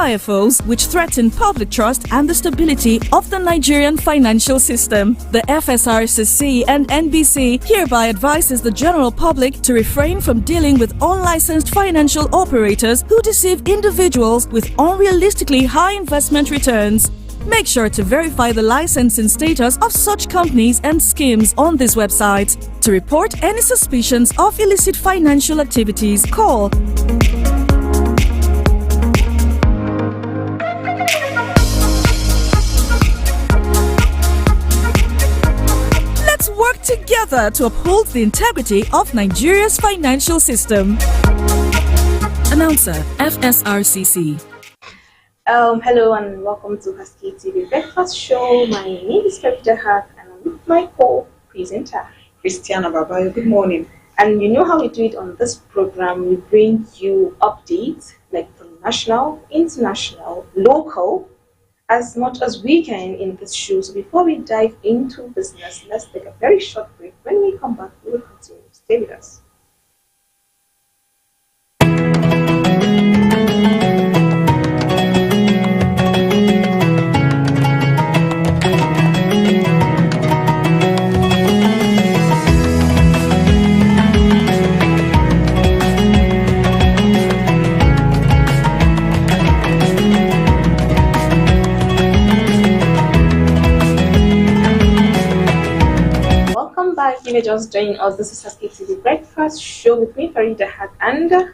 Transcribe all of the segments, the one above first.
IFOs which threaten public trust and the stability of the Nigerian financial system. The FSRCC and NBC hereby advises the general public to refrain from dealing with unlicensed financial operators who deceive individuals with unrealistically high investment returns. Make sure to verify the licensing status of such companies and schemes on this website. To report any suspicions of illicit financial activities, call together to uphold the integrity of Nigeria's financial system. Announcer, FSRCC. Hello and welcome to Haske TV Beakfast Sow. My name is Haske and I'm with my co-presenter, Christiana Babayo. Good morning. And you know how we do it on this program. We bring you updates like from national, international, local, as much as we can in this show. So before we dive into business, let's take a very short break. When we come back, we will continue. Stay with us. If you just joining us, this is Haske TV Beakfast Sow with me, Farida Hat and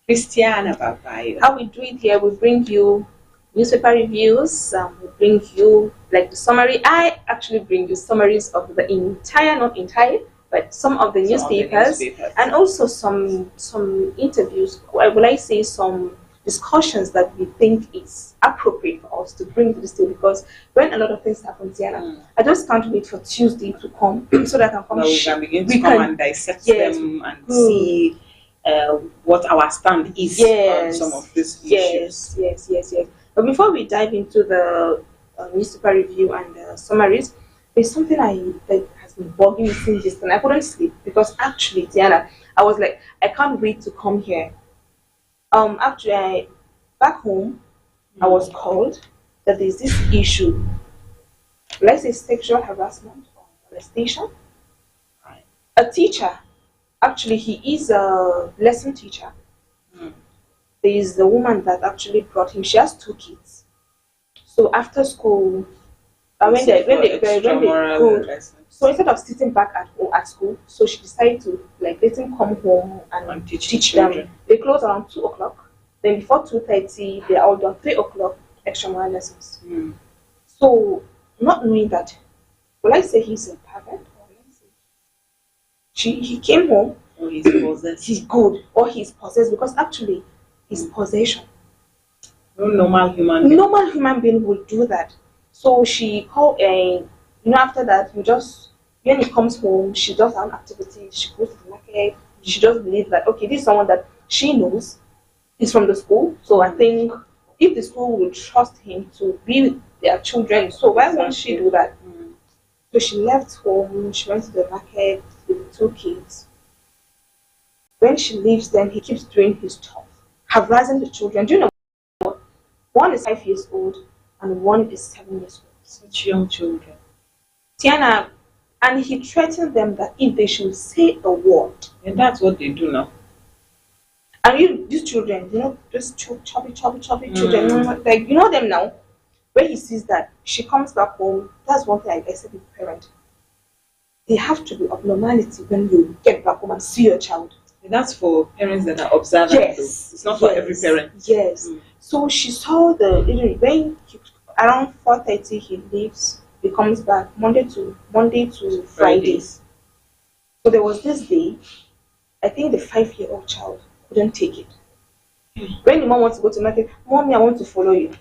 Christiana Babayo. How we do it here, we bring you newspaper reviews, we bring you like the summary. I actually bring you summaries of the entire, not entire, but some of the newspapers, and also some interviews, or will I say some discussions that we think is appropriate for us to bring to the stage, because when a lot of things happen, Tiana, I just can't wait for Tuesday to come so that I can come. We can begin to come and dissect them and see what our stand is on some of these issues. Yes. But before we dive into the newspaper review and the summaries, there's something that has been bugging me since this, and I couldn't sleep because actually, Tiana, I was like, I can't wait to come here. Actually, back home, I was called that there's this issue. Let's say sexual harassment or molestation. Right. A teacher, actually, he is a lesson teacher. There is the woman that actually brought him. She has 2 kids. So after school, when they go, so instead of sitting back at school, so she decided to let him come home and teach them. They close around 2 o'clock. Then before 2:30, they're all done. 3 o'clock, extramural lessons. So not knowing that, will I say he's a pervert? Or will I say he came home. Or he's possessed. He's good, or he's possessed, because actually his possession. No normal human being will do that. So she called after that, when he comes home, she does an activity, she goes to the market, she just believes that, okay, this is someone that she knows is from the school. So I think if the school will trust him to be with their children, so why won't she do that? So she left home, she went to the market with the 2 kids. When she leaves them, he keeps doing his stuff, harassing the children. Do you know what? One is 5 years old and one is 7 years old. Such young children. Tiana, and he threatened them that if they should say a word. And that's what they do now. And these children, just chubby children, like, you know them now. When he sees that, she comes back home. That's one thing I said with parent. They have to be abnormality when you get back home and see your child. And that's for parents that are observant. Yes. It's not for every parent. Yes. So she saw when around 4:30 he leaves. He comes back Monday to Fridays. So there was this day, I think the 5-year-old child couldn't take it. When the mom wants to go to market, Mommy, I want to follow you.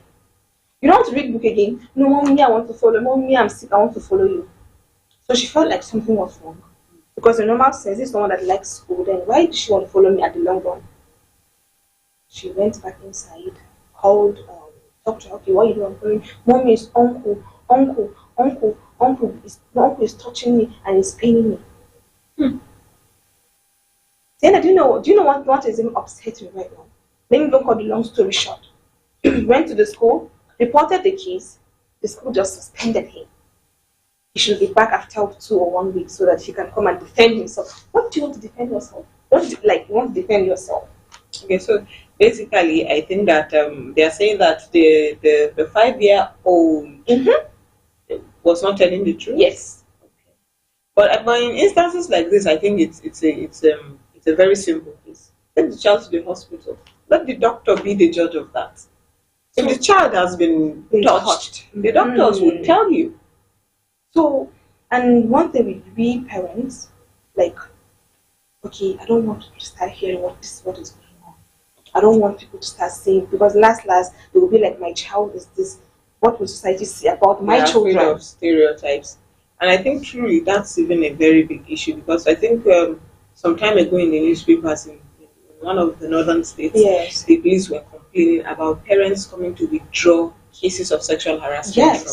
You don't want to read book again? No, Mommy, I want to follow. Mommy, I'm sick, I want to follow you. So she felt like something was wrong. Because in normal sense, this is someone that likes school, then why did she want to follow me at the long run? She went back inside, called, talked to her, okay, what are you doing? Mommy is uncle is touching me and is paining me. Sienna, do you know what is even upsetting right now? Let me don't cut the long story short. went to the school, reported the case. The school just suspended him. He should be back after 2 or 1 week so that he can come and defend himself. What do you want to defend yourself? What do you want to defend yourself? Okay, so basically, I think that they are saying that the 5-year-old was not telling the truth. Yes. Okay. But in instances like this, I think it's a very simple case. Take the child to the hospital. Let the doctor be the judge of that. If the child has been touched, the doctors will tell you. So, and one thing with we parents, like, okay, I don't want to start hearing what is going on. I don't want people to start saying, because last they will be like, my child is this. What will society say about my children? Of stereotypes. And I think truly that's even a very big issue, because I think some time ago in the newspapers in one of the northern states, yes, the police were complaining about parents coming to withdraw cases of sexual harassment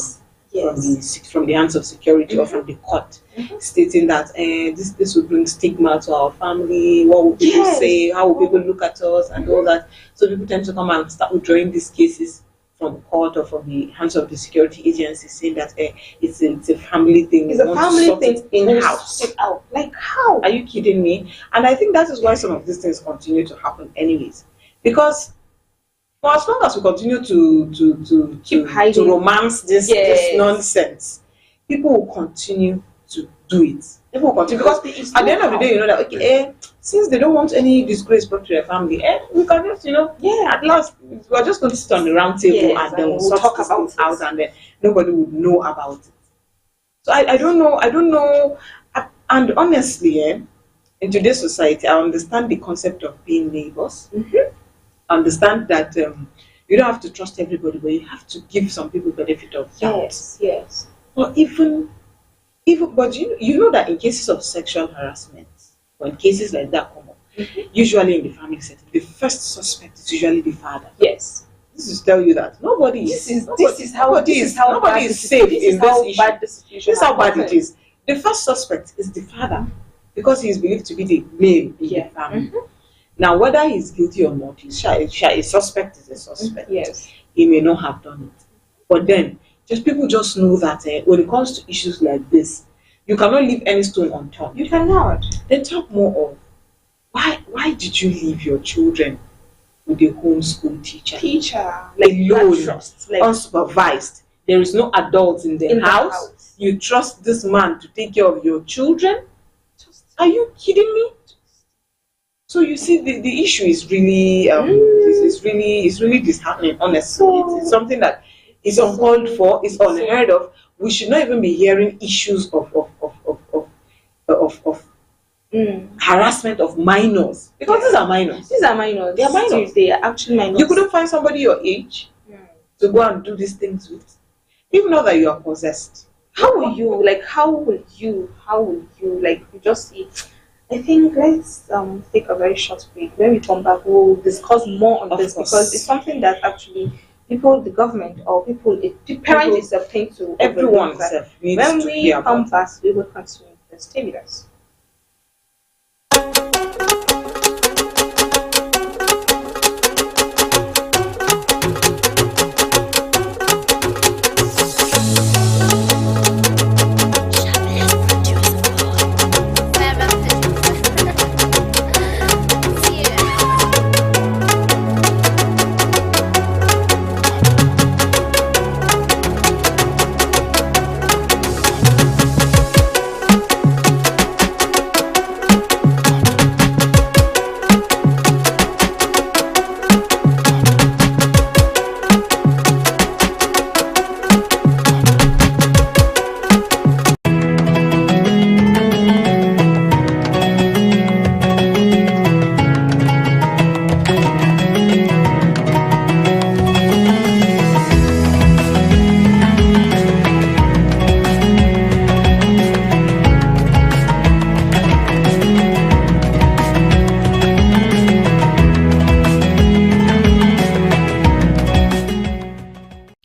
from the hands of security or from the court, stating that this will bring stigma to our family. What will people say? How will people look at us and all that? So people tend to come and start withdrawing these cases from court or from the hands of the security agencies, saying that it's a family thing. It's a family thing in-house. Like how? Are you kidding me? And I think that is why some of these things continue to happen anyways. Because for as long as we continue to romance this nonsense, people will continue to do it. People will continue, because at the end of the day, you know that since they don't want any disgrace brought to their family, we can just, at last we're just going to sit on the round table and then we'll talk about it out, and then nobody would know about it. So I don't know. And honestly, in today's society, I understand the concept of being neighbors. Understand that you don't have to trust everybody, but you have to give some people benefit of doubt. Yes. But but you know that in cases of sexual harassment, when cases like that come up, usually in the family setting, the first suspect is usually the father. Yes. This is to tell you that nobody is safe in this issue. This is how bad it is. The first suspect is the father, because he is believed to be the male in the family. Now, whether he's guilty or not, a suspect is a suspect. Yes. He may not have done it. But then, people just know that when it comes to issues like this, you cannot leave any stone unturned. You cannot. Then talk more of why did you leave your children with a homeschool teacher? Alone, unsupervised. There is no adults in the house. You trust this man to take care of your children? Are you kidding me? So you see, the issue is really it's really disheartening. Honestly, it's something that is uncalled for. It's unheard of. We should not even be hearing issues of harassment of minors, because these are minors. These are minors. They are minors. They are actually minors. You couldn't find somebody your age to go and do these things with. Even know that you are possessed. How will you just see? I think let's take a very short break. When we come back, we'll discuss more on this, because it's something that actually people, the government, or the parents is a thing to everyone. When we come back, we will continue. Stay with us.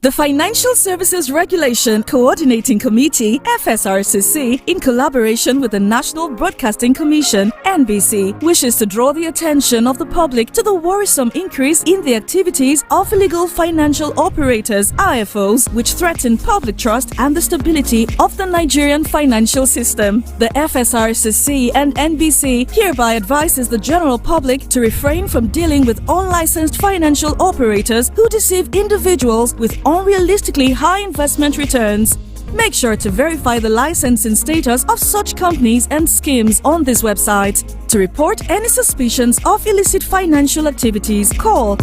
The Financial Services Regulation Coordinating Committee, FSRCC, in collaboration with the National Broadcasting Commission, NBC, wishes to draw the attention of the public to the worrisome increase in the activities of illegal financial operators, IFOs, which threaten public trust and the stability of the Nigerian financial system. The FSRCC and NBC hereby advises the general public to refrain from dealing with unlicensed financial operators who deceive individuals with unrealistically high investment returns. Make sure to verify the licensing status of such companies and schemes on this website. To report any suspicions of illicit financial activities, call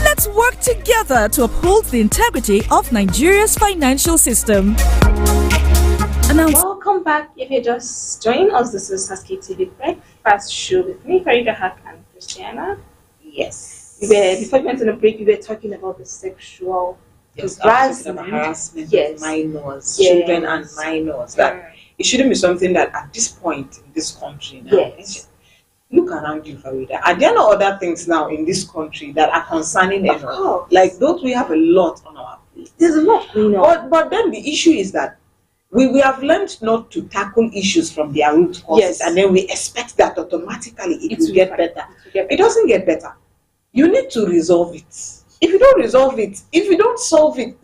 Let's work together to uphold the integrity of Nigeria's financial system. Welcome back. If you're just joining us, this is Haske TV Beakfast Sow with me, Farida Haq and Christiana. Yes. Before we went on a break, we were talking about the sexual harassment of minors, children and minors. That it shouldn't be something that at this point in this country now. Yes. Look around you, Farida. Are there no other things now in this country that are concerning anyone? Like, don't we have a lot on our plate? There's a lot going on. But then the issue is that we have learned not to tackle issues from their root causes, and then we expect that automatically it will get better. It doesn't get better. You need to resolve it. If you don't resolve it, if you don't solve it,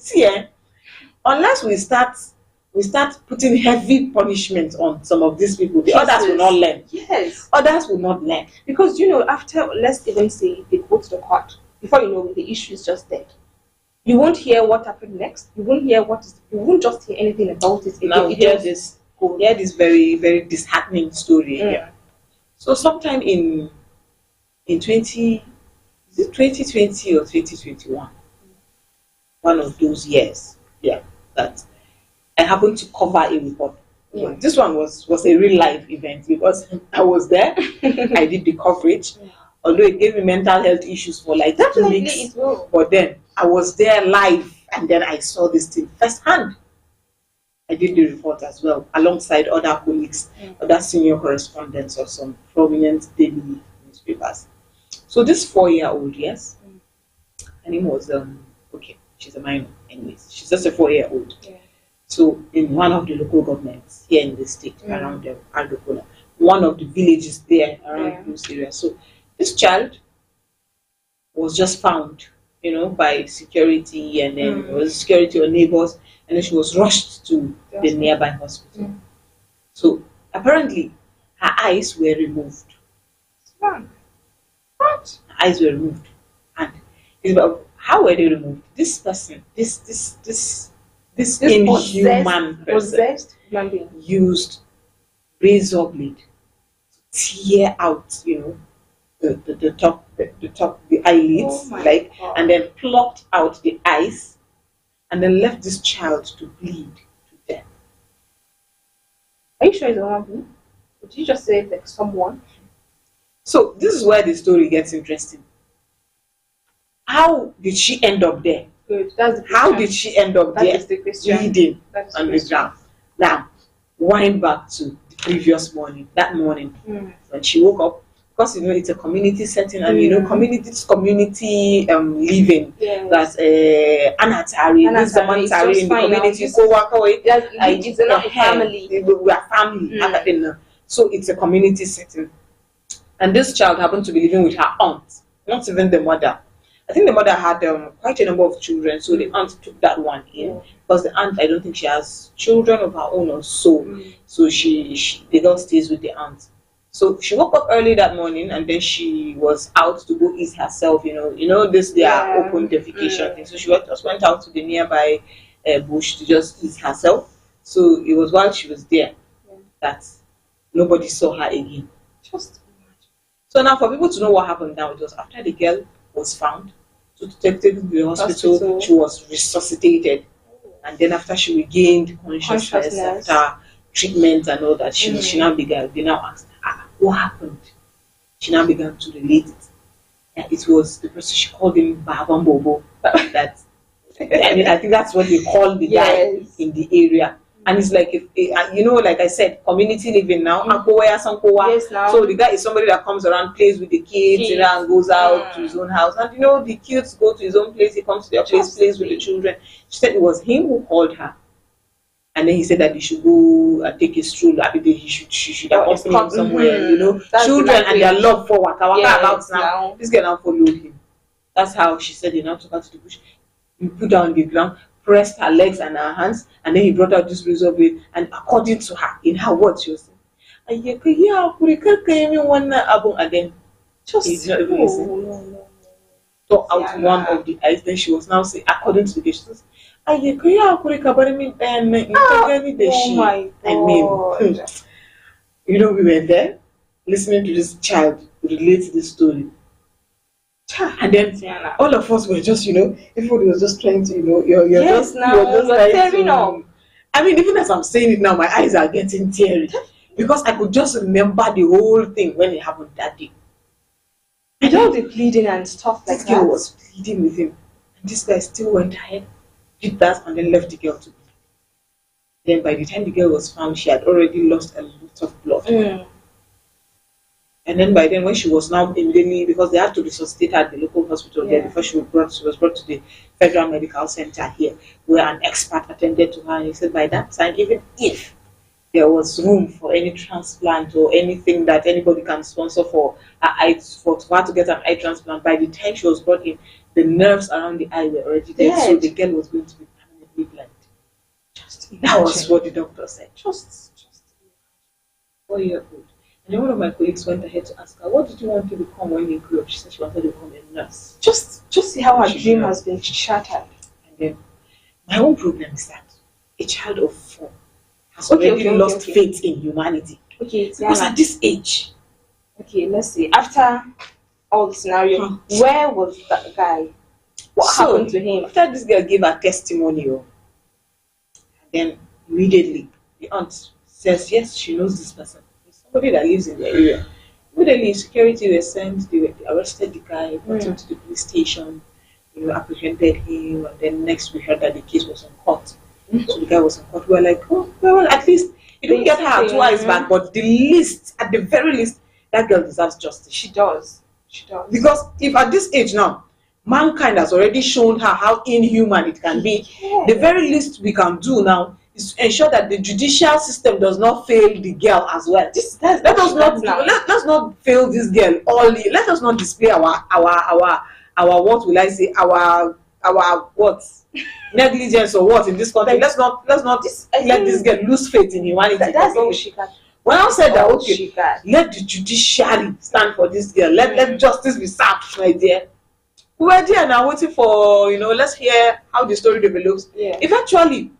unless we start putting heavy punishment on some of these people, the others will not learn. Yes. Others will not learn. Because, after, let's even say, they go to the court, before you know, the issue is just dead. You won't hear what happened next. You won't just hear anything about it. Now we hear this very, very disheartening story here. So sometime in 2020 or 2021, one of those years, that I happened to cover a report. This one was a real life event because I was there. I did the coverage. Although it gave me mental health issues for like 2 weeks, but then I was there live, and then I saw this thing firsthand. I did the report as well, alongside other colleagues, other senior correspondents of some prominent daily newspapers. So this 4-year-old, her name was she's a minor, anyways. She's just a 4-year-old. So in one of the local governments here in the state, around Aldokola, one of the villages there around those areas. So this child was just found, by security, and then it was security or neighbors, and then she was rushed to the nearby hospital. So apparently, her eyes were removed. What? Her eyes were removed, and it's about how were they removed? This person, this inhuman person, used razor blade to tear out, the top, the eyelids, and then plucked out the eyes, and then left this child to bleed to death. Are you sure it's a woman? Or did you just say like someone? So this is where the story gets interesting. How did she end up there? Good. That's the question. How did she end up there? That is the question. Bleeding on the ground. Now, wind back to the previous morning. That morning, when she woke up, because it's a community setting, and community living. That's anatari. This is a in the community. So it's a family. We are family. So it's a community setting, and this child happened to be living with her aunt, not even the mother. I think the mother had quite a number of children, so the aunt took that one in, because the aunt, I don't think she has children of her own or so. So the girl stays with the aunt. So she woke up early that morning, and then she was out to go eat herself. This their open defecation thing. So she just went out to the nearby bush to just eat herself. So it was while she was there that nobody saw her again. Just imagine. So now, for people to know what happened now, it was after the girl was found. So to take her to the hospital, she was resuscitated, and then after she regained consciousness after treatment and all that, she now began. They now asked her, what happened? She now began to relate it. And it was the person, she called him Babambobo. I think that's what they call the guy in the area. And it's like, like I said, community living now. Yes, now. So the guy is somebody that comes around, plays with the kids, and goes out to his own house. And the kids go to his own place, he comes to their place, plays with the children. She said it was him who called her. And then he said that they should go and take a stroll. She should accompany him somewhere, Children and their love for waka about now. This girl now followed him. That's how she said they now took her to the bush. He put down on the ground, pressed her legs and her hands, and then he brought out this razor blade. And according to her, in her words, she was saying, and then just tore out one of the eyes. Then she was now saying, according to the case, she says, oh my God. We were there listening to this child relate this story. And then all of us were just, everybody was just trying to, you're just tearing up. I mean, even as I'm saying it now, my eyes are getting teary because I could just remember the whole thing when it happened that day. And all the pleading and stuff like that. This girl was pleading with him, and this guy still went ahead, did that, and then left the girl to be. Then by the time the girl was found, she had already lost a lot of blood. And then by then, when she was now immediately, because they had to resuscitate her at the local hospital there before she was brought to the Federal Medical Center here, where an expert attended to her. And he said by that time, even if there was room for any transplant or anything that anybody can sponsor for her to get an eye transplant, by the time she was brought in, the nerves around the eye were already dead, so the girl was going to be permanently blind. That was what the doctor said. Just 4 years old. And then one of my colleagues went ahead to ask her, what did you want to become when you grew up? She said she wanted to become a nurse. Just see how her dream has been shattered. And then my own problem is that a child of 4 has already lost faith in humanity. Because at this age. Let's see. After all the scenario, where was that guy? What happened to him? After this girl gave her testimonial, then immediately the aunt says, yes, she knows this person. Somebody that lives in the area. Immediately, security were sent. They arrested the guy, brought him to the police station. Apprehended him, and then next we heard that the case was on court. So the guy was on court. We were like, oh, well, at least you didn't get her 2 eyes back, but at the very least, that girl deserves justice. She does. Because if at this age now, mankind has already shown her how inhuman it can be, the very least we can do now is to ensure that the judicial system does not fail the girl as well. Let's not fail this girl. Let us not display our what will I say, our what negligence or what in this country. Let's not let this girl lose faith in humanity. That's all she can. When I said that, okay, let the judiciary stand for this girl. Let justice be served, my dear. We were there now waiting for, let's hear how the story develops. Eventually,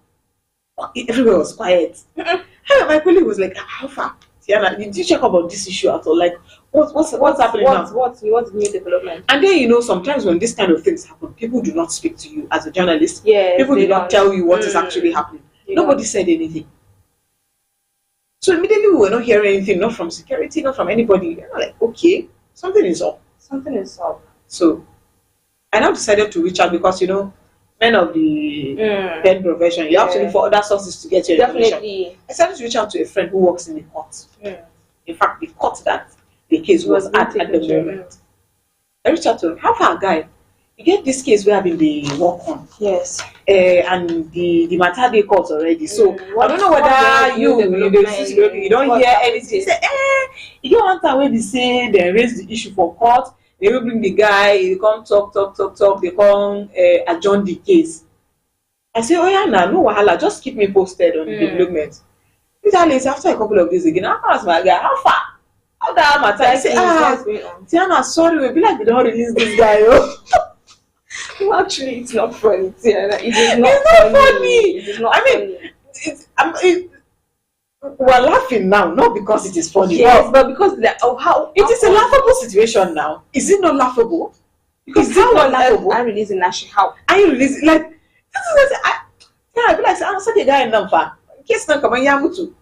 everywhere was quiet. My colleague was like, how far? Tiana, did you check about this issue at all? Like, what's happening now? What's new development? And then, sometimes when this kind of things happen, people do not speak to you as a journalist. People do not tell you what is actually happening. Nobody said anything. So immediately we were not hearing anything, not from security, not from anybody. And I'm like, okay, something is up. So I now decided to reach out because, men of the pen profession, you have to look for other sources to get your information. I started to reach out to a friend who works in the court. In fact, the court that the case was at the moment. I reached out to him. How far, guy? You get this case where I've been the work on. Yes. And the matter they caught already. So I don't know whether you don't hear anything. He said, you get one time when they say they raise the issue for court, they will bring the guy, he come talk, they come adjourn the case. I say, oh yeah, no wahala, just keep me posted on the development. Later, after a couple of days again, I asked my guy, how far? How that matter? I say, Tiana, sorry, we'll be like, we don't release this guy. Actually, it's not funny, Tiana. It's not funny. It is not funny. We're laughing now, not because it is funny. Yes, but because how it is a laughable situation now. Is it not laughable? Because how laughable? I'm releasing Nashi. How? Are you releasing like this? I be like, I'm such a guy in Namfa. Case na kama yamutu.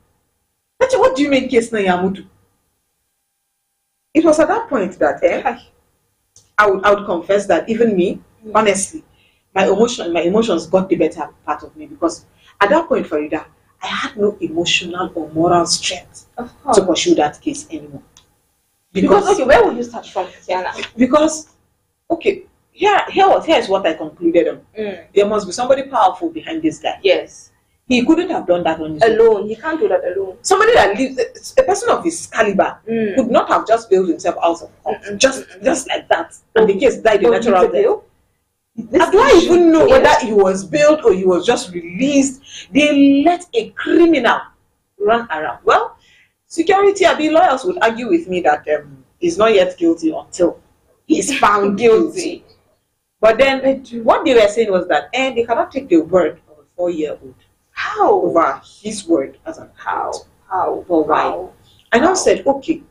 What do you mean case na yamutu? It was at that point that I would confess that even me, honestly, my emotions got the better part of me because at that point, Farida, I had no emotional or moral strength Of course. to pursue that case anymore. Because okay, where would you start from, Tiana? Because okay, here is what I concluded on. There must be somebody powerful behind this guy. Yes. He couldn't have done that on his own. Alone. He can't do that alone. Somebody that lives, a person of his caliber could not have just bailed himself out of court. Just like that. And the case died a natural death. I don't even know whether he was bailed or he was just released. They let a criminal run around. Well, security, lawyers would argue with me that he's not yet guilty until he's found guilty. But then what they were saying was that they cannot take the word of a 4-year-old. How? Over his word as an How? For why? I now said, okay,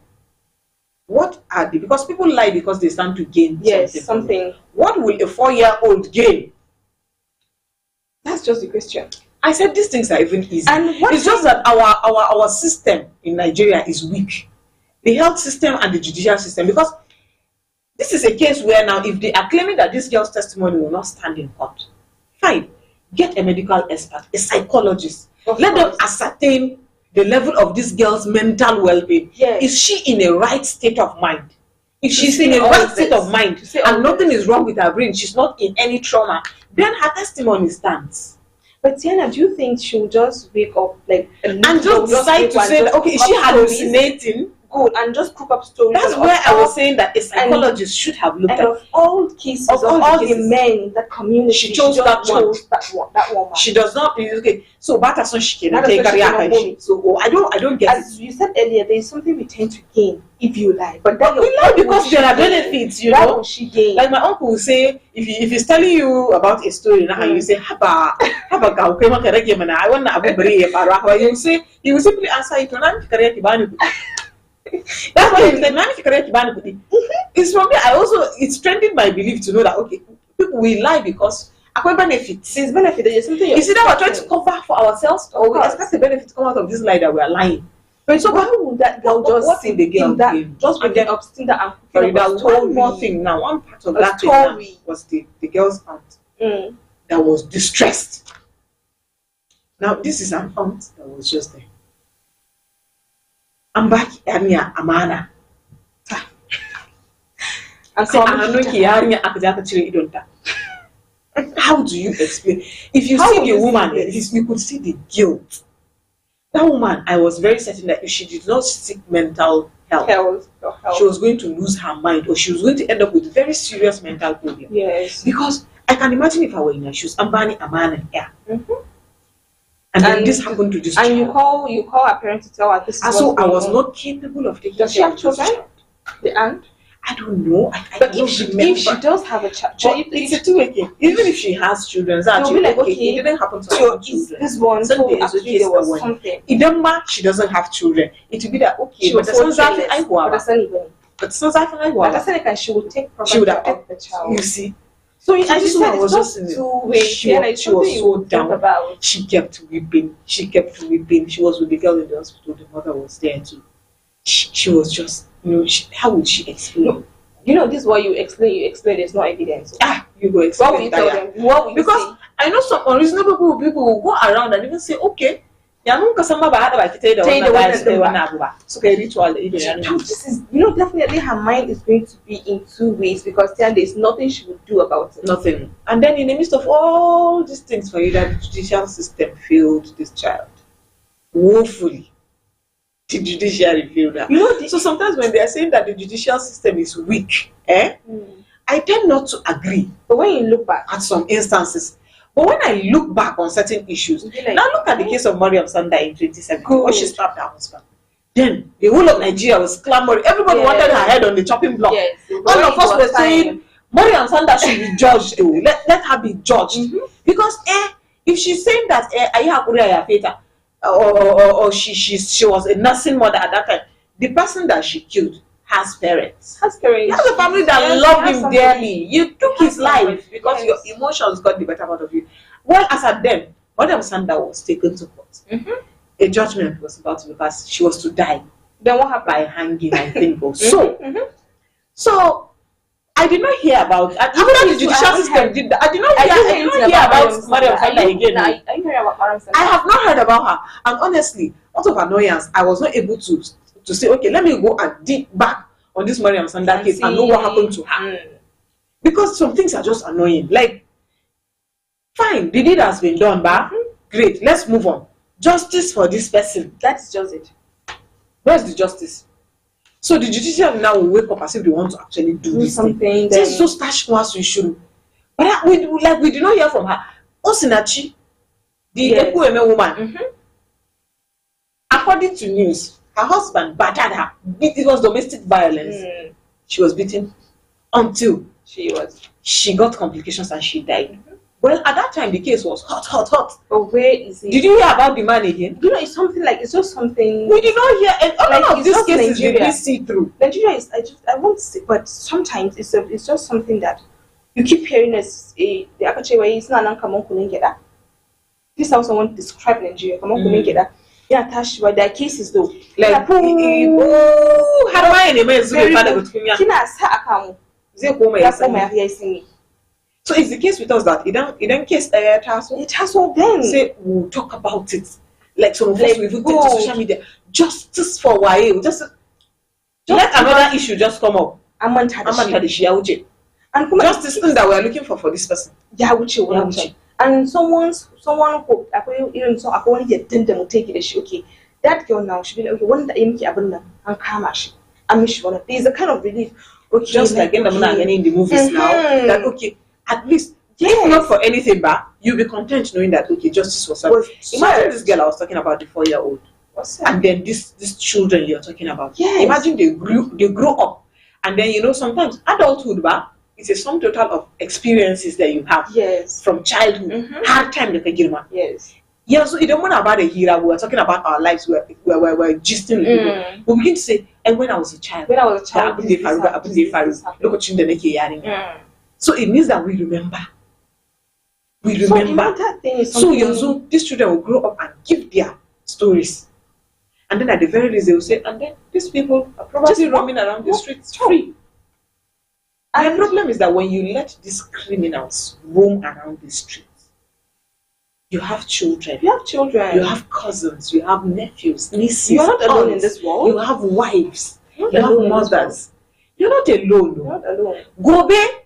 what are the, because people lie because they stand to gain something. What will a 4-year-old gain? That's just the question. I said these things are even easy. And it's just that our system in Nigeria is weak. The health system and the judicial system, because this is a case where now if they are claiming that this girl's testimony will not stand in court, fine. Get a medical expert, a psychologist. Let them ascertain the level of this girl's mental well-being. Yes. Is she in a right state of mind? If she's in a right state of mind and nothing is wrong with her brain, she's not in any trauma, then her testimony stands. But Tiana, do you think she'll just wake up like and just decide to say that, okay, is she hallucinating? Good, and just cook up stories. That's where I was saying that a psychologist should have looked at. Of all cases, of all the men in that community, she chose that one. She does not. Okay, so but as she can take career. So I don't get as you said earlier, there is something we tend to gain if you lie. But then we lie because there are benefits. You know, she gain. Like my uncle will say, if he's telling you about a story now, you say haba I want to have you say he will simply answer it. That's why he said, it's for me. It's strengthened my belief to know that okay, people will lie because benefits. There's benefit. There's something. Is it that we're trying to cover for ourselves, or we expect the benefit to come out of this lie that we are lying? But so why would that girl just sit the girl just with the upstanding that sorry, that one more thing now. One part of that thing was the girl's aunt that was distressed. Now this is an aunt that was just there. I'm back here, Amana. How do you explain? If you see the woman, you could see the guilt. That woman, I was very certain that if she did not seek mental health, she was going to lose her mind, or she was going to end up with very serious mental problems. Yes. Because I can imagine if I were in her shoes, Ambani Amana, And then this happened to this child. And you call her parents to tell her this is so I was not capable of taking care of this child. Does she have children? The aunt? I don't know. But if she does have a child, it's a two-way thing. Even if she has children, it's actually like, okay, it didn't happen to her children. This one, so actually there was something. It doesn't matter. She doesn't have children. It will be that okay, but she will take property of the child. You see. So this one was just two-way. She was so down. She kept weeping. She was with the girl in the hospital. The mother was there too. She was just, how would she explain? This is what you explain. There's no evidence. You go explain. What will you tell them? What will you say? I know some unreasonable people will go around and even say, okay, this is, definitely her mind is going to be in two ways because there's nothing she would do about it. Nothing. And then in the midst of all these things for you, that the judicial system failed this child woefully. The judiciary failed that. So sometimes when they are saying that the judicial system is weak, I tend not to agree. But when you look back at some instances, but when I look back on certain issues, now look at the case of Mariam Sanda in 2017 when she stabbed her husband. Then the whole of Nigeria was clamoring. Everybody wanted her head on the chopping block. All of us were saying Mariam Sanda should be judged though. Let her be judged. Because if she's saying that or she was a nursing mother at that time, the person that she killed has parents. He has a family that loved him dearly. You took his life because your emotions got the better part of you. Well, as at then, Madam Sanda was taken to court. A judgment was about to be passed. She was to die. Then what happened? By hanging, I think. So I did not hear about. And after the judicial system did that, I did not hear about Mariam Sallah again. I didn't hear about Mariam Sallah. I have not heard about her. And honestly, out of annoyance, I was not able to say, okay, let me go and dig back on this Mariam Sallah case and know what happened to her. Because some things are just annoying. Like, fine, the deed has been done, but great, let's move on. Justice for this person. That's just it. Where's the justice? So the judiciary now will wake up as if they want to actually do this something. Just so stash was we should. But we did not hear from her. Osinachi, the Ekueme woman, according to news, her husband battered her. It was domestic violence. She was beaten until she got complications and she died. Well, at that time the case was hot. But where is it? Did you hear about the man again? You know, it's something like it's just something. We did not hear, and all of these cases did we see through. Nigeria is. I won't say, but sometimes it's just something that you keep hearing as the Akache way. It's not an uncommon. This is how someone described Nigeria. Come on, get that. Yeah, attached by their cases though. Like, how do I name So it's the case with us that it don't case it has all then say we'll talk about it. Like some of us we've taken to social media. Justice for why just let another issue just come up. And justice thing that we are looking for this person. Yeah, and someone hope even so I get them take it okay. That girl now should be like, okay, one that and Kamash. There's a kind of relief. Okay, just like in the movies now. That okay. At least, if not for anything bad, you'll be content knowing that okay, justice was served. Imagine this girl I was talking about, the 4-year-old, and then these children you're talking about. Yes. Imagine they grow up, and then sometimes adulthood, it's a sum total of experiences that you have. Yes. From childhood, hard time they can give man. Yes. Yeah, so it don't want about a hero. We're talking about our lives. We're gisting with people. We begin to say, and when I was a child, so it means that we remember. So these children will grow up and give their stories. And then at the very least they will say, and then these people are probably just roaming around the streets free. And the problem is that when you let these criminals roam around the streets, you have children. You have cousins. You have nephews, nieces. You're not alone in this world. You have wives. You have mothers. You're not alone. You're not alone. Gobe,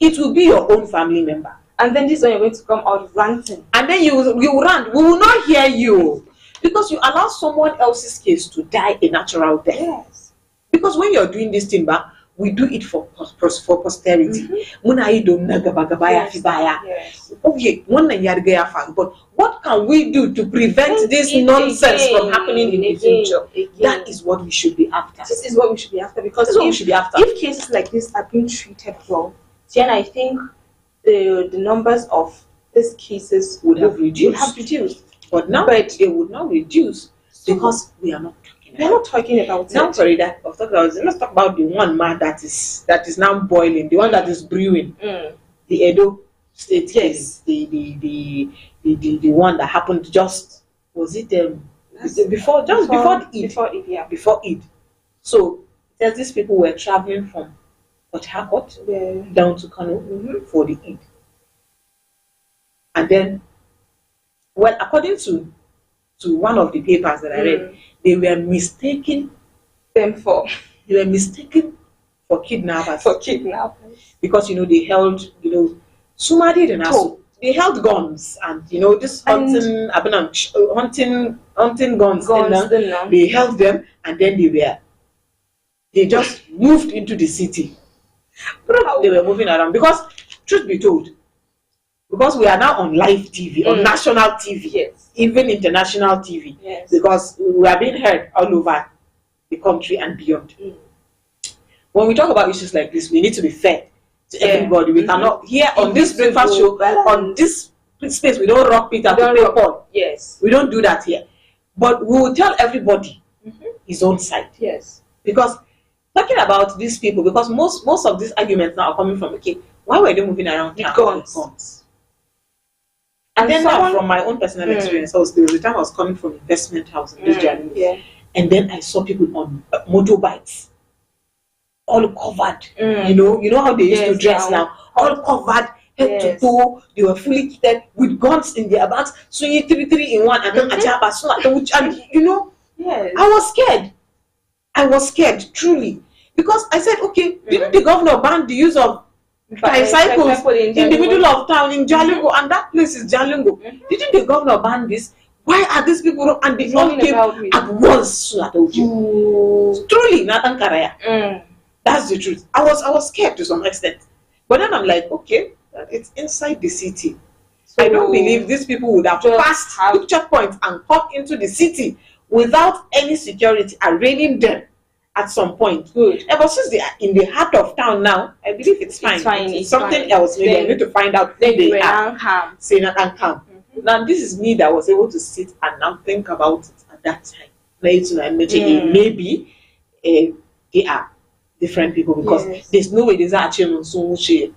it will be your own family member. And then this one you're going to come out ranting. And then you rant. We will not hear you. Because you allow someone else's case to die a natural death. Yes. Because when you're doing this thing, we do it for posterity. Yes. Okay, but what can we do to prevent this nonsense from happening in the future? That is what we should be after. This is what we should be after. Because if cases like this are being treated well, then I think the numbers of these cases would have reduced. But now they would not reduce because we are not talking. We're not talking about now. Sorry, let's talk about the one man that is now boiling, the one that is brewing, the Edo State case, the one that happened before Eid. So there's these people were traveling from Port Harcourt down to Kano for the Eid. And then, well, according to one of the papers that I read, they were mistaken for kidnappers. Because they held Sumadi and also they held guns and this hunting guns. They held them and then they just moved into the city. They were moving around because, truth be told, because we are now on live TV, on national TV, even international TV, because we are being heard all over the country and beyond. When we talk about issues like this, we need to be fair to everybody. We cannot here on this breakfast show, on this space, we don't rock Peter to pay Paul. Yes, we don't do that here. But we will tell everybody his own side. Yes, because talking about these people, because most of these arguments now are coming from why were they moving around with guns? And then now, from my own personal experience, there was a time I was coming from investment house in this journey, and then I saw people on motorbikes all covered. You know how they used to dress now, all covered head to toe. They were fully kitted with guns in their bags, swinging three in one, and then and you know, I was scared truly, because I said, okay, didn't the governor ban the use of bicycles in the middle of town in Jalingo, and that place is Jalingo? Didn't the governor ban this? Why are these people, and they all came at once? Truly, Nathan Karaya. That's the truth. I was scared to some extent, but then I'm like, okay, it's inside the city. So I don't believe these people would have passed the checkpoint and come into the city without any security arraigning them at some point. Good. Ever since they are in the heart of town now, I believe it's fine. It's something else. Maybe I need to find out who they are. Say not and calm. Now this is me that was able to sit and now think about it at that time. Maybe they are different people, because there's no way there's actually city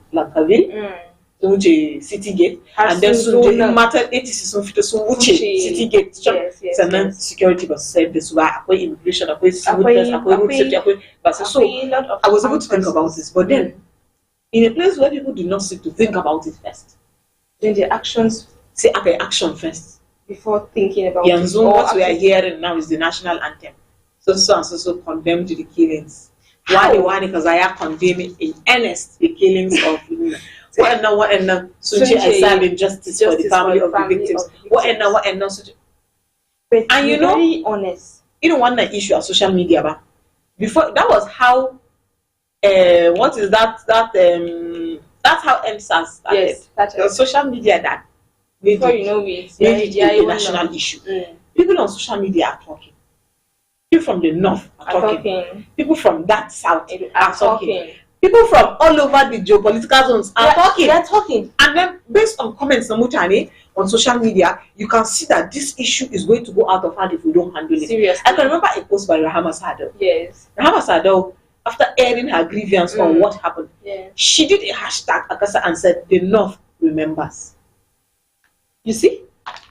gate, and then soon matter 80 city gate. And then security was said this way, immigration, road safety, so I was able to think about this. But then in a place where people do not sit to think about it first, then the actions say okay, action first before thinking about it. What we are hearing now is the national anthem. So condemned to the killings. Why? Because I am condemning in earnest the killings of what and Sunji I serve in justice for the family of the victims. What and and you know, very honest. You know, one issue of social media, but before that was how what is that that's how MSAS started. Yes, that's social media that made it a national issue. People on social media are talking. People from the north are talking. People from that south are talking. People from all over the geopolitical zones are talking. They're talking. And then based on comments on social media, you can see that this issue is going to go out of hand if we don't handle it. Seriously. I can remember a post by Rahama Sadel. Yes. Rahama Sadel, after airing her grievance on what happened, she did a hashtag Akasa and said, the North remembers. You see?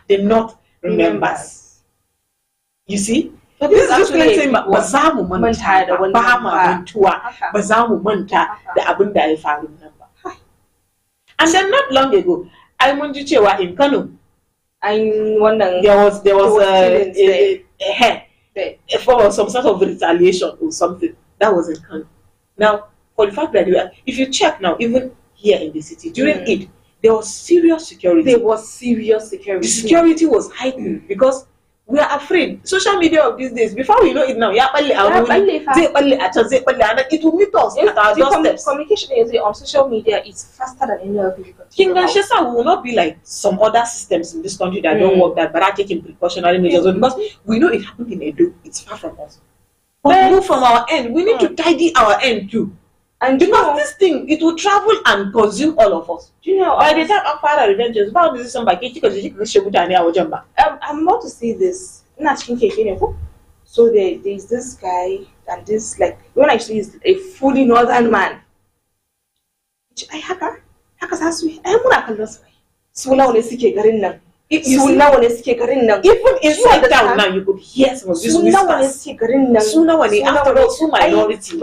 The North remembers. You see? But this is actually saying bazamu manta da bahama mantuwa bazamu manta da abin da ya faru nan ba. And then not long ago, I mun ji cewa in Kano there was a form of some sort of retaliation or something that was in Kano. Now, for the fact that if you check now, even here in the city during Eid, there was serious security. The security was heightened because we are afraid. Social media of these days, before we know it now, it will meet us at our doorsteps. Communication on social media is faster than any other people. Kinshasa will not be like some other systems in this country that don't work that, but are taking precautionary measures because we know it happened in Edo. It's far from us. But move from our end. We need to tidy our end too. And because this thing, it will travel and consume all of us. Do you know? By the time I'm far adventures, I'm about to see this. So there's this guy and this, like, when I see is a fully northern man. I haka sasu. I am gonna Suna wani suke garin nan. Suna wani suke garin nan. Even inside town now, you could hear some of these whispers. Suna wani suke garin nan. Suna wani after all, su minority.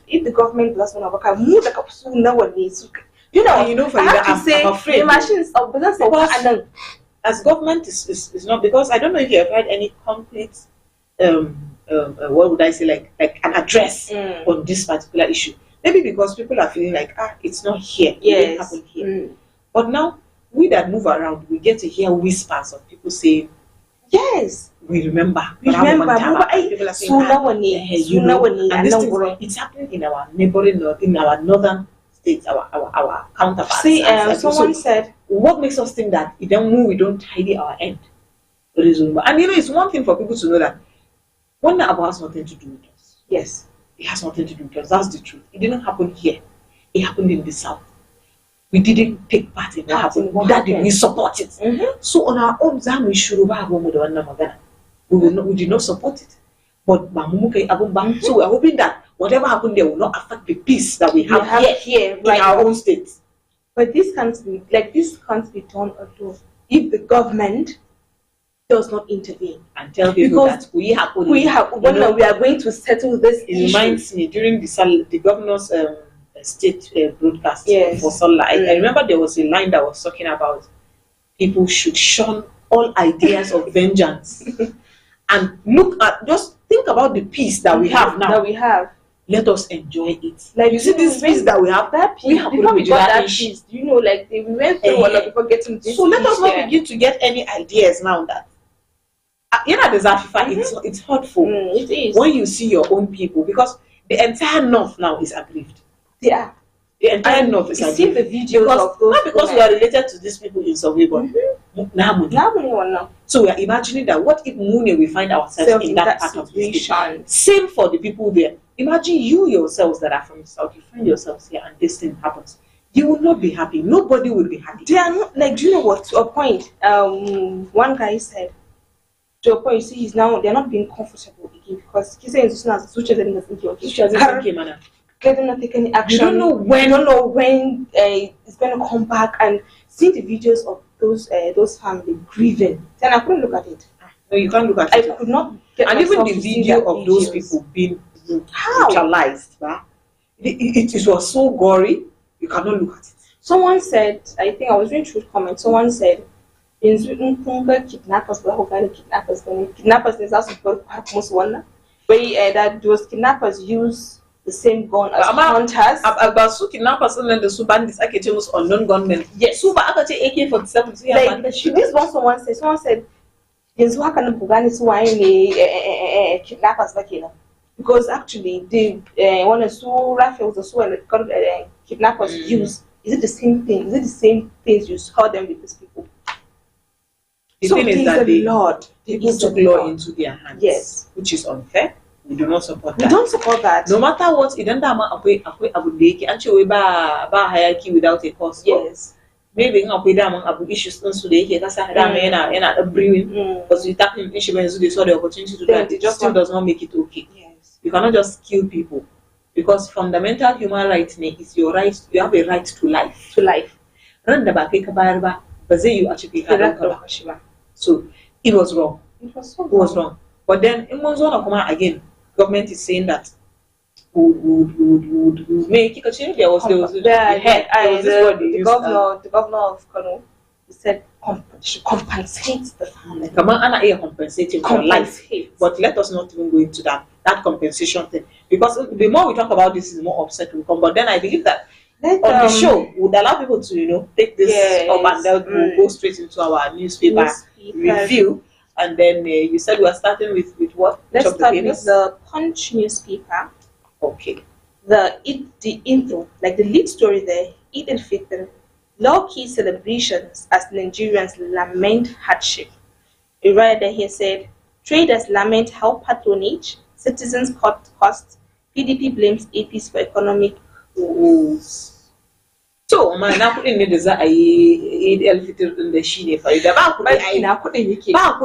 If the government does one of a move like suna wani suke. You know, for I'm afraid. The machines of business as government is not, because I don't know if you have heard any complete what would I say, like an address on this particular issue. Maybe because people are feeling like it's not here. It didn't happen here. But now we that move around, we get to hear whispers of people saying, yes, we remember. People are saying, and this thing, it's happening in our neighboring, in our northern states, our counterparts. See, someone said, what makes us think that we don't tidy our end? And it's one thing for people to know that one Abu has nothing to do with us. Yes, it has nothing to do with us. That's the truth. It didn't happen here. It happened in the south. We didn't take part in what happened. That did we support it? So on our own, we did not support it. But so we're hoping that whatever happened there will not affect the peace that we have here in our own state. But this can't be done alone. If the government does not intervene and tell people because that we are going to settle this issue. It reminds me during the governor's state broadcast for Salah. I remember there was a line that was talking about people should shun all ideas of vengeance and just think about the peace that we have now. Let us enjoy it. Like you see this peace that we have. That peace, before we got that peace, we went through a lot before getting this. So let us not begin to get any ideas now that it's hurtful. It is when you see your own people, because the entire north now is aggrieved. Yeah. The entire north is aggrieved. See the videos of those not because we are related to these people in some way, but so we are imagining that what if Mune we find ourselves in that part of the state. Same for the people there. Imagine you yourselves that are from the south, you find yourselves here and this thing happens. You will not be happy. Nobody will be happy. They are not, like, do you know what? To a point, one guy said, to a point, you see, they're not being comfortable again because he's saying as soon as the let them not take any action. You don't know when it's going to come back, and see the videos of those family grieving. Then I couldn't look at it. No, you can't look at it. I could not get and even the video of those people being brutalized. It was so gory, you cannot look at it. Someone said, I think I was reading through comments, someone said, kidnappers is also that those kidnappers use the same gun as hunters. About kidnappers and the bandits are unknown gunmen. Yes. Suba AK-47. Like this one, someone said, kidnappers because actually the one of the rifles or kidnappers use. Is it the same thing? Is it the same things you saw them with these people? The thing is that people took law into their hands. Yes. Which is unfair. We do not support that. We don't support that. No matter what, it doesn't hierarchy without a cause. Yes. Maybe issues today because we tap in issue when they saw the opportunity to do that. It just still does not make it okay. Yes. You cannot just kill people. Because fundamental human rights is your right. You have a right to life. To life. So it was wrong. It was wrong. But then in Monzona again, government is saying that would make it. There was the governor of Kano. He said should compensate the family. Compensating for life. But let us not even go into that compensation thing, because the more we talk about this, the more upset we come. But then I believe that on the show would allow people to take this up and then we'll go straight into our newspaper review. And then you said we are starting with what? Let's start with the Punch newspaper. Okay. The intro, like the lead story there, Eid al-Fitr, low-key celebrations as Nigerians lament hardship. A writer here said, traders lament how patronage, citizens cut costs, PDP blames APs for economic woes. So, man, now putting the Shine for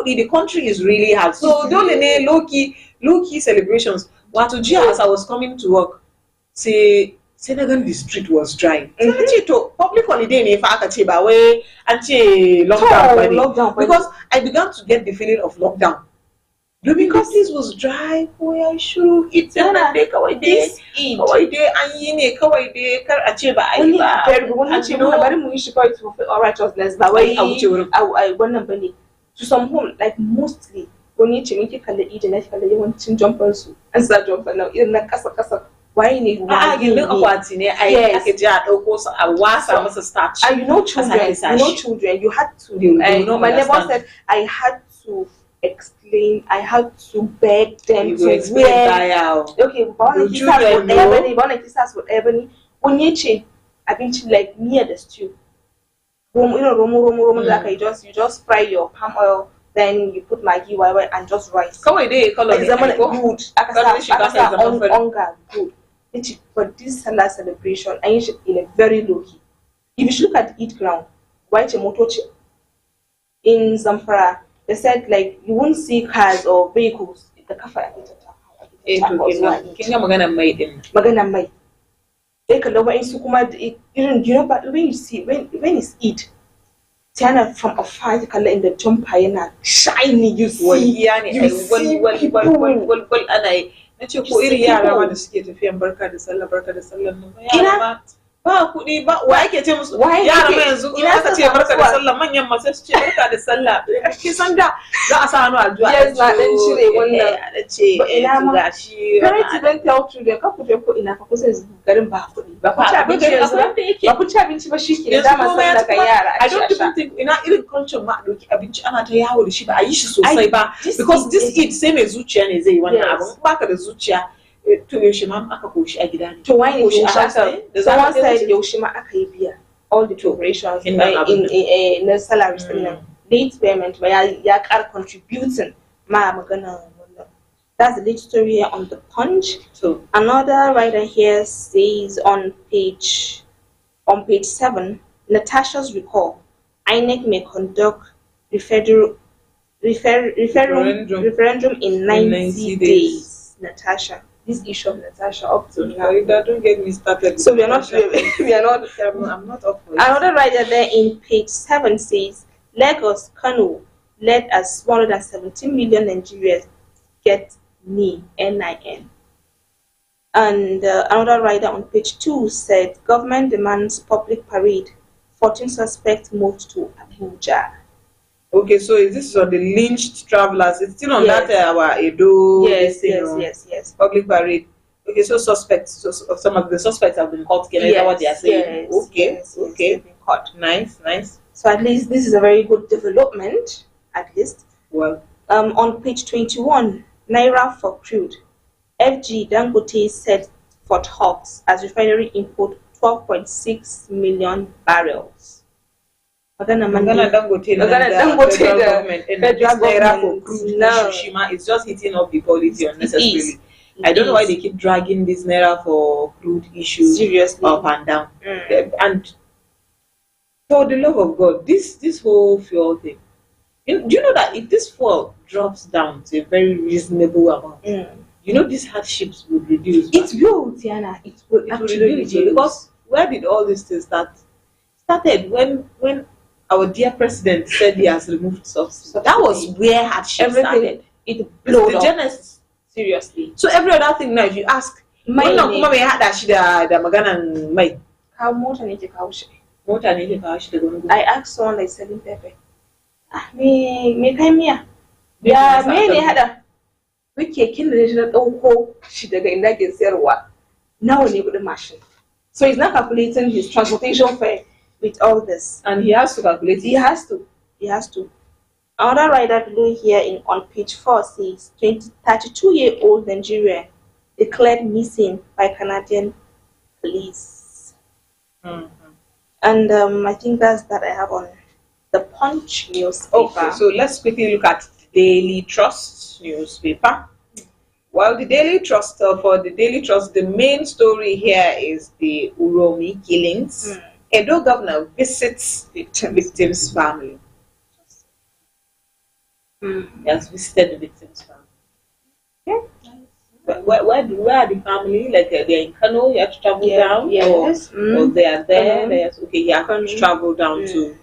the country is really hard. So, the only low-key celebrations. As I was coming to work, say, Senegal the street was dry. Public holiday in lockdown. Because I began to get the feeling of lockdown. Because this was dry, boy, I should eat and take away this. To some home, like mostly, when you change it, jumpers and start jumping now, in the casa. Why need you know children, you had to. My neighbor said I had to explain, I had to beg them to wear. Okay, Ebony. When you change, I've been like near the stew. Like you just fry your palm oil, then you put Maggi, and just rice. Good. Good. But this Salah celebration, I in a very low key. If you should look at the Eid ground, white motochi in Zamfara, they said like you won't see cars or vehicles in the cafe. Magana mai. They can lower in Sukuma. You know, but when you see when it's Eid, Tiana from afar you can let in the jumper and shiny you see well, people. And I nace ko iri yara ma da suke tafiyan barka da sallah nan yara ba kuɗi ba wa yake ce musu yara ma yanzu in aka ce barka da sallah manyan ma sai su ce barka da sallah kin san da za a sa hannu aljuwa yes na dan cire wannan ce ina ma gashi parents don tell children ka ku je ko ina fa kusa garin ba kuɗi ba ku ci abinci yanzu ba ku ci abinci ba shi ke da ma sallah ga yara I don't even think ina irin culture ma doki abinci ana ta yawo da shi ba a yi shi sosai ba because this Eid sai mai zuciya ne zai yi wannan abin baka da zuciya to yaushe ma aka koshi a gida ne to why ne yaushe aka someone said yaushe ma aka yi biya all the preparations in na salaries din nan late payment ba ya ƙara contributing ma magana wannan. That's the little story here on the Punch. So another writer here says on page 7, Natasha's recall, INEC may conduct referendum in 90 days. Natasha, this issue of Natasha up to now. Don't get me started. So we are not. I'm not up for it. Another writer there in page 7 says Lagos, Kano led as 117 million Nigerians get NIN. And another writer on page 2 said government demands public parade. 14 suspects moved to Abuja. Okay, so is this on the lynched travelers? It's still on that our Edo. Yes. Public parade. Okay, so suspects. So some of the suspects have been caught. Is that what they are saying? Yes, okay. They've been caught. Nice. So at least this is a very good development. At least. Well. On page 21, Naira for crude. FG Dangote set Fort Hawks as refinery import 12.6 million barrels. Magana Dangote the federal government for crude Shima is just hitting up the policy unnecessarily. I don't know why they keep dragging this Naira for crude issues seriously up and down. And for the love of God, this whole fuel thing. Do you know that if this fuel drops down to a very reasonable amount, you know these hardships would reduce? It will, Tiana. It will actually reduce. Because where did all these things started when our dear president said he has removed subsidy. That was where hardship started. It blew the genesis. Seriously. So every other thing now, if you ask, I asked someone like selling pepper. Me kai miya. Ya me ne hada? Muke kin da shi na dauko shi daga inda ke sayarwa. Nawa ne kudin machine? So he's not calculating his transportation fare with all this. And he has to calculate it. He has to. Another writer below here on page 4 says 32-year-old Nigerian declared missing by Canadian police. And I think that's that I have on the Punch newspaper. Okay, so let's quickly look at the Daily Trust newspaper. Well, the Daily Trust, the main story here is the Uromi killings. Edo governor visits victim's family. He has visited the victim's family. Yeah. Where are the family? Like they're in Kano, you have to travel down? Yes. Or they are there? Okay, you have to travel down to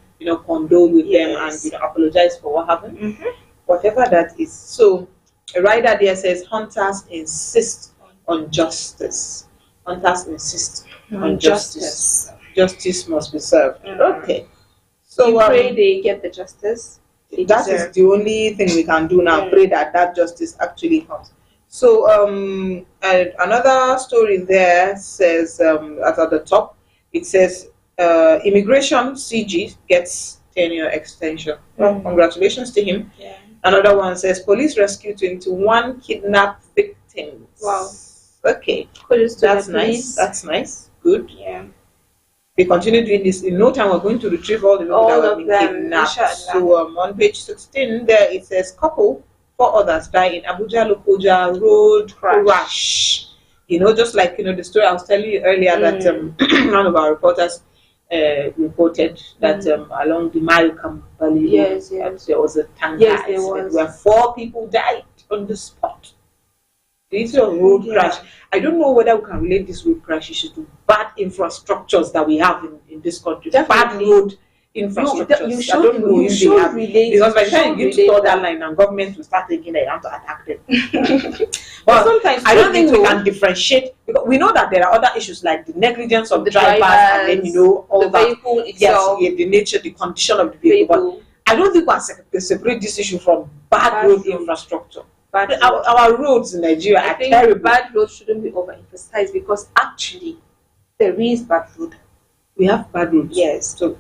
condole with them and apologize for what happened. Whatever that is. So a writer there says hunters insist on justice. Hunters insist on justice. Justice must be served. Okay. So we pray they get the justice. That is the only thing we can do now. Pray that justice actually comes. So another story there says at the top, it says immigration CG gets 10-year extension. Well, congratulations to him. Yeah. Another one says police rescue 21 kidnapped victims. Wow. Okay. That's nice. That's nice. Good. Yeah. We continue doing this. In no time, we're going to retrieve all the people that have been kidnapped. So on page 16, there it says couple, 4 others die in Abuja Lokoja road crash. Just like the story I was telling you earlier that one of our reporters reported that along the Mile Kambali, there was a tanker. Yes, there was. Where 4 people died on the spot. The issue of road crash. I don't know whether we can relate this road crashes to bad infrastructures that we have in this country. Definitely. Bad road infrastructure. You I should, don't know you if should they have, relate, because by the time you get to relate that line and government will start thinking that you have to attack them. But But sometimes I don't think we can differentiate, because we know that there are other issues like the negligence of the drivers, and then all the that. vehicle itself, Yes, the nature, the condition of the vehicle. But I don't think we can separate this issue from bad road infrastructure. Our roads in Nigeria are terrible. Bad roads shouldn't be overemphasized, because actually there is bad road. We have bad roads. Yes. So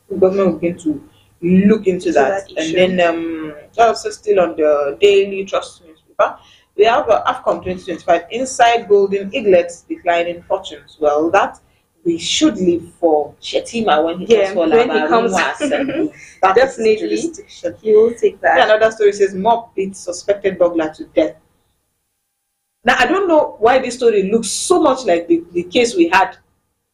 the government will begin to look into that. And then also still on the Daily Trust newspaper, we have AFCON 2025 inside golden eaglets declining fortunes. Well, that we should live for Shetima when he comes. Definitely, he will take that. Another story says mob beats suspected burglar to death. Now I don't know why this story looks so much like the case we had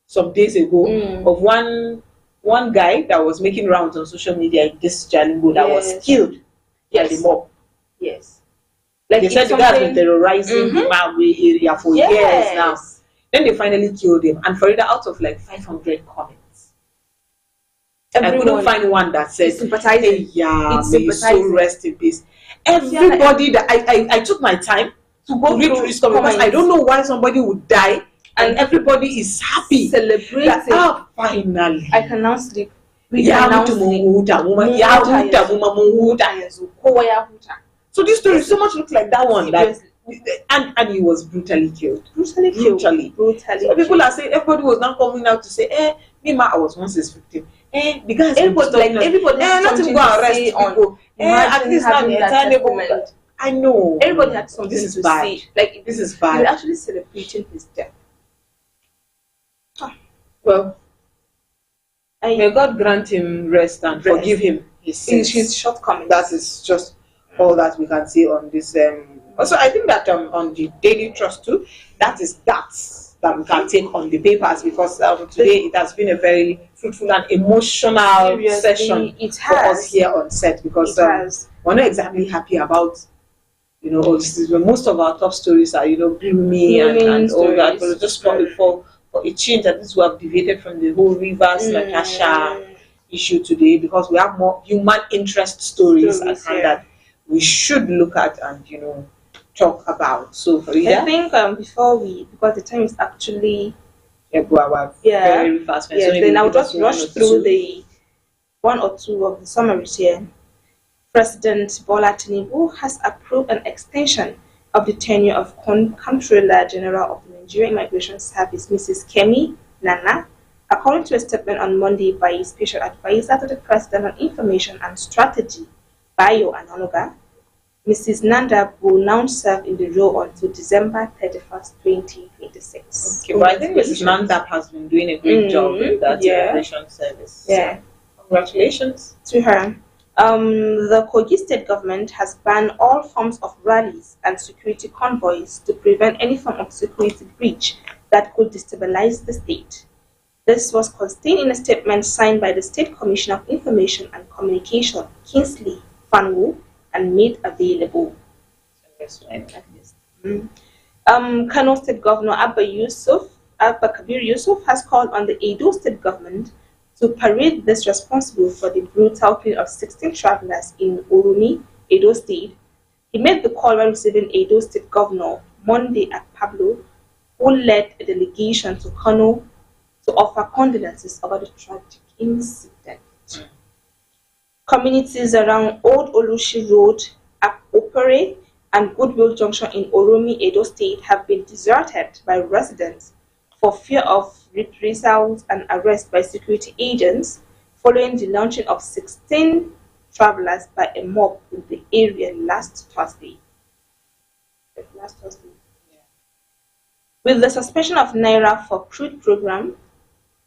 some days ago of one guy that was making rounds on social media in this Jalingo that was killed by the mob. Yes. Like they said, the guy has been terrorizing the Mawe area for years now. Then they finally killed him, and for it out of like 500 comments, I couldn't find one that said, "Hey, may so rest in peace." Everybody that I took my time to go read through this comment, because I don't know why somebody would die, and everybody is happy, celebrating. Finally, I can now sleep. So this story so much looks like that one. And he was brutally killed. Brutally. So people are saying, everybody was now coming out to say, Mima, I was once his victim. The guy has everybody not even go arrest people. At least now the entire neighborhood. I know. Everybody had something to say. Like, this is bad. You're actually celebrating his death. Well, may God grant him rest and forgive him his shortcomings. That is just all that we can say on this. Also, I think that on the Daily Trust too, that we can take on the papers, because today it has been a very fruitful and emotional session for us here on set, because we're not exactly happy about all this. Most of our top stories are gloomy and all that, but just for a change, that this we have deviated from the whole Rivers Natasha issue today, because we have more human interest stories at hand that we should look at and talk about. So Farida, I think because the time is actually very fast. So then I'll just rush through the one or two of the summaries here. President Bola Tinubu has approved an extension of the tenure of Comptroller General of the Nigerian Immigration Service, Mrs. Kemi Nana, according to a statement on Monday by his special advisor to the President on Information and Strategy, Bayo Anonuga. Mrs. Nanda will now serve in the role until December 31st, 2026. Okay, well, I think Mrs. Nanda has been doing a great job in that immigration service. Yeah. So, congratulations to her. The Kogi state government has banned all forms of rallies and security convoys to prevent any form of security breach that could destabilize the state. This was contained in a statement signed by the State Commissioner of Information and Communication, Kingsley Fanwu, and made available. Kano State Governor Abba Kabir Yusuf has called on the Edo State government to parade those responsible for the brutal killing of 16 travelers in Urumi, Edo State. He made the call while receiving Edo State Governor Monday at Pablo, who led a delegation to Kano to offer condolences over the tragic incident. Communities around Old Olushi Road, Opere, and Goodwill Junction in Urumi, Edo State have been deserted by residents for fear of reprisals and arrest by security agents following the launching of 16 travelers by a mob in the area last Thursday. With the suspension of Naira for crude program,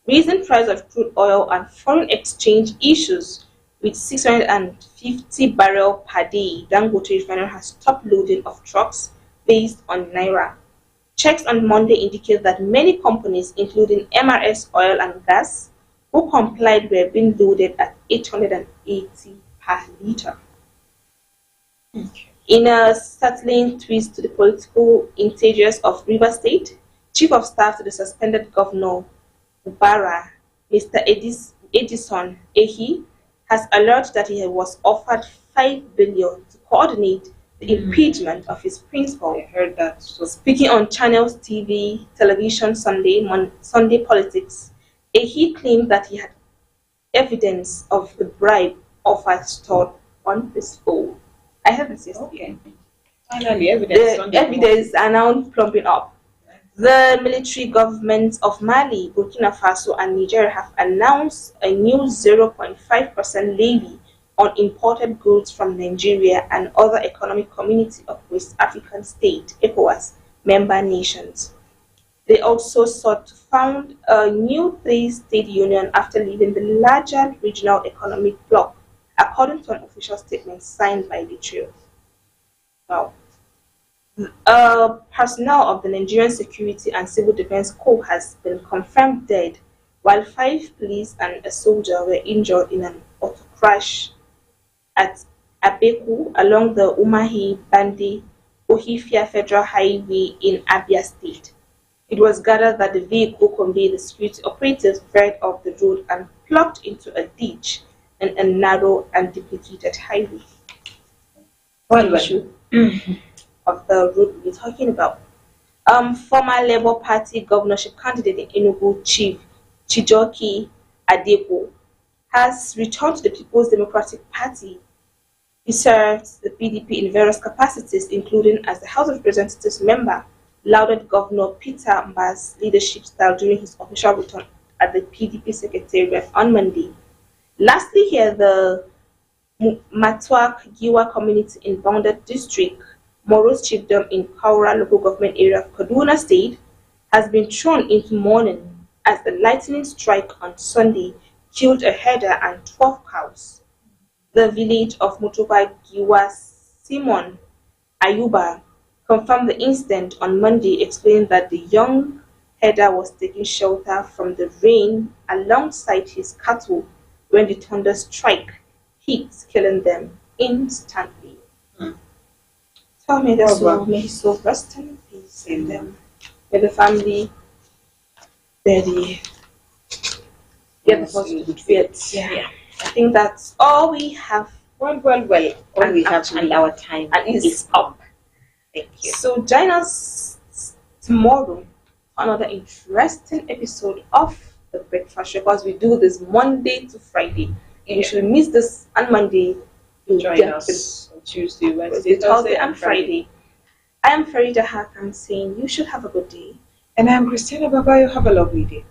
raising price of crude oil and foreign exchange issues with 650 barrels per day, Dangote Refinery has stopped loading of trucks based on Naira. Checks on Monday indicate that many companies, including MRS Oil and Gas, who complied were being loaded at 880 per litre. In a startling twist to the political integers of Rivers State, Chief of Staff to the suspended Governor Ubara, Mr. Edis Edison Ehi has alerted that he was offered 5 billion to coordinate the impeachment of his principal. I heard that. So speaking on Channels television Sunday Politics, Ehi claimed that he had evidence of the bribe offer stored on his phone. I heard this yesterday. Okay. Finally, evidence are now plumping up. The military governments of Mali, Burkina Faso, and Niger have announced a new 0.5% levy on imported goods from Nigeria and other economic community of West African state, ECOWAS, member nations. They also sought to found a new three-state union after leaving the larger regional economic bloc, according to an official statement signed by the trio. Wow. Personnel of the Nigerian Security and Civil Defense Corps has been confirmed dead, while 5 police and a soldier were injured in an auto crash at Abeku along the Umahi-Bande Ohifia Federal Highway in Abia State. It was gathered that the vehicle conveyed the security operatives veered off the road and plugged into a ditch in a narrow and duplicated highway. One issue of the road we're talking about. Former Labour Party governorship candidate in Enugu, Chief Chijoke Adepo, has returned to the People's Democratic Party. He served the PDP in various capacities, including as the House of Representatives member, lauded Governor Peter Mba's leadership style during his official return at the PDP Secretariat on Monday. Lastly, here, the Matwak Giwa community in Bounded District, Moros Chiefdom in Kaura local government area of Kaduna State, has been thrown into mourning as the lightning strike on Sunday killed a herder and 12 cows. The village of Mutuba Giwa Simon Ayuba confirmed the incident on Monday, explaining that the young herder was taking shelter from the rain alongside his cattle when the thunder strike hit, killing them instantly. Tell me that soul, may his soul rest in peace in them. May the family bear the good fate. Yeah. I think that's all we have. Well. All we have, and our time is up. Thank you. So join us tomorrow for another interesting episode of The Breakfast Show, because we do this Monday to Friday. If you should miss this on Monday, join us on Tuesday, Wednesday, Thursday, and Friday. I am Farida Hakan saying you should have a good day. And I am Christina Baba. You have a lovely day.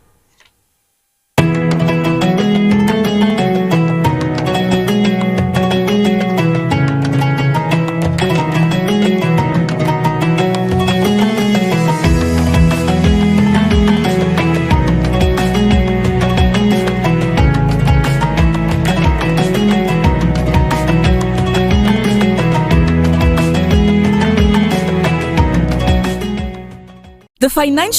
The financial